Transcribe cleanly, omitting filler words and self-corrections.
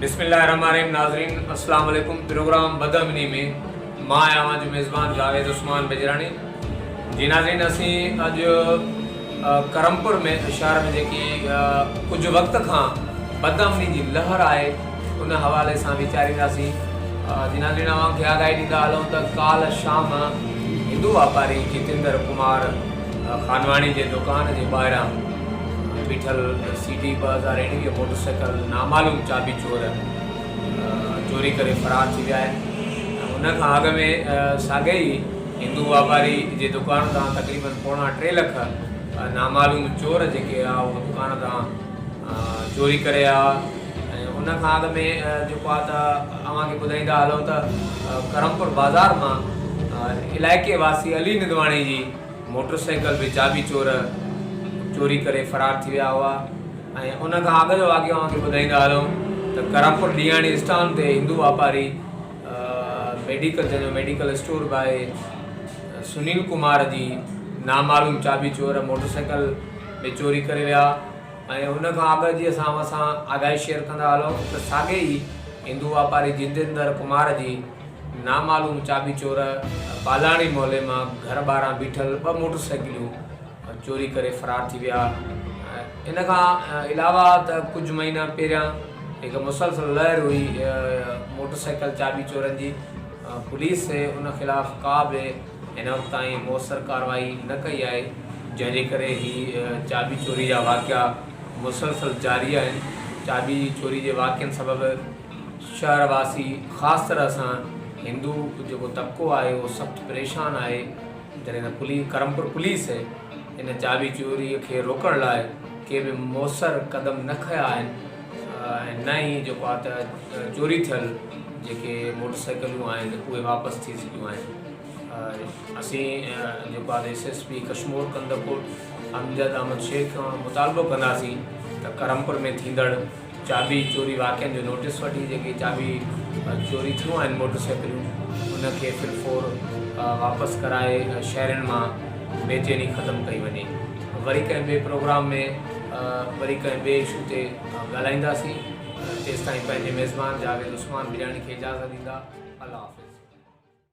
बिस्मिल्लाहिर्रहमानिर्रहीम। नाज़रीन अस्सलाम वालेकुम। प्रोग्राम बदअमनी में मां आवां जो मेज़बान जावेद उस्मान बेजरानी जी। नाज़रीन असी अज करमपुर में शहर में जेकी कुछ वक्त खां बदअमनी की लहर आए उन हवाले से वीचारींदासीं। जी नाज़रीन अवां खे आगाही ॾींदा हलूं त काल शाम हिंदू वापारी जितेंद्र कुमार खानवाणी के दुकान के ॿाहिरां बीठल CD 2021 मोटरसाइकिल नामालूम चाबी चोर चोरी करे फरार थी विया आहिनि। उन खां अॻु में साॻे ई हिंदू वापारी जे दुकान तां तक़रीबन 3.25 लख नामालूम चोर जेके उहो दुकान तां चोरी करे ऐं उन खां अॻु में जेको आहे त अव्हांखे ॿुधाईंदा हलूं त करमपुर बाज़ार मां इलाइक़े वासी अली निदवाणी जी मोटरसाइकिल बि चाबी चोर चोरी करे फरार थी विया हुआ। ऐं उन खां अॻु जो वाक़ियो अव्हांखे ॿुधाईंदा हलूं त करमपुर ॾियाणी स्टान ते हिंदू वापारी मेडिकल जंहिंजो मेडिकल स्टोर बाए सुनील कुमार जी नामालूम चाबी चोर मोटरसाइकिल में चोरी करे विया। ऐं उन खां अॻु जी असां आगाही शेयर कंदा हलूं त साॻे ई हिंदू वापारी जितेंद्र कुमार जी नामालूम चाबी चोर बालाणी मोहल्ले मां घर ॿाहिरां बीठल 2 मोटरसाइकिलूं चोरी करे फरार थी विया। इन खां अलावा त कुछ महीना पहिरियां हिकु मुसलसल लहर हुई मोटरसाइकिल चाबी चोरनि जी। पुलिस उन ख़िलाफ़ का बि हिन वक़्त ताईं मौसर कार्रवाई न कई आहे, जंहिंजे करे ही चाबी चोरी जा वाक़िया मुसलसल जारी आहिनि। चाबी चोरी जे वाक़ियनि सबबि शहरवासी ख़ासि तरह सां हिंदू जेको तबिको आहे उहो सख़्तु परेशान आहे। जॾहिं करमपुर पुलिस इन चाबी चोरी के रोकण लाइ के भी मौसर कदम न खया आहिनि। न ही जेको आहे त चोरी थियल जेके मोटरसाइकिलूं आहिनि उहे वापसि थी सघियूं आहिनि। असीं जेको आहे SSP कश्मीर कंदकोट अमजद अहमद शेख खां मुतालबो कंदासीं त करमपुर में थींदड़ चाबी चोरी वाक़ियनि जो नोटिस वठी जेके चाबी चोरी थियूं आहिनि मोटरसाइकिलूं उनखे फिलफोर वापसि कराए शहरनि मां बेचैनी ख़त्म कई वञे। वरी कंहिं ॿिए प्रोग्राम में वरी कंहिं ॿिए इशू ते ॻाल्हाईंदासीं। तेसिताईं पंहिंजे मेज़बान जावेद उस्मान बिरयानी खे इजाज़त ॾींदा। अल्लाह हाफ़िज़।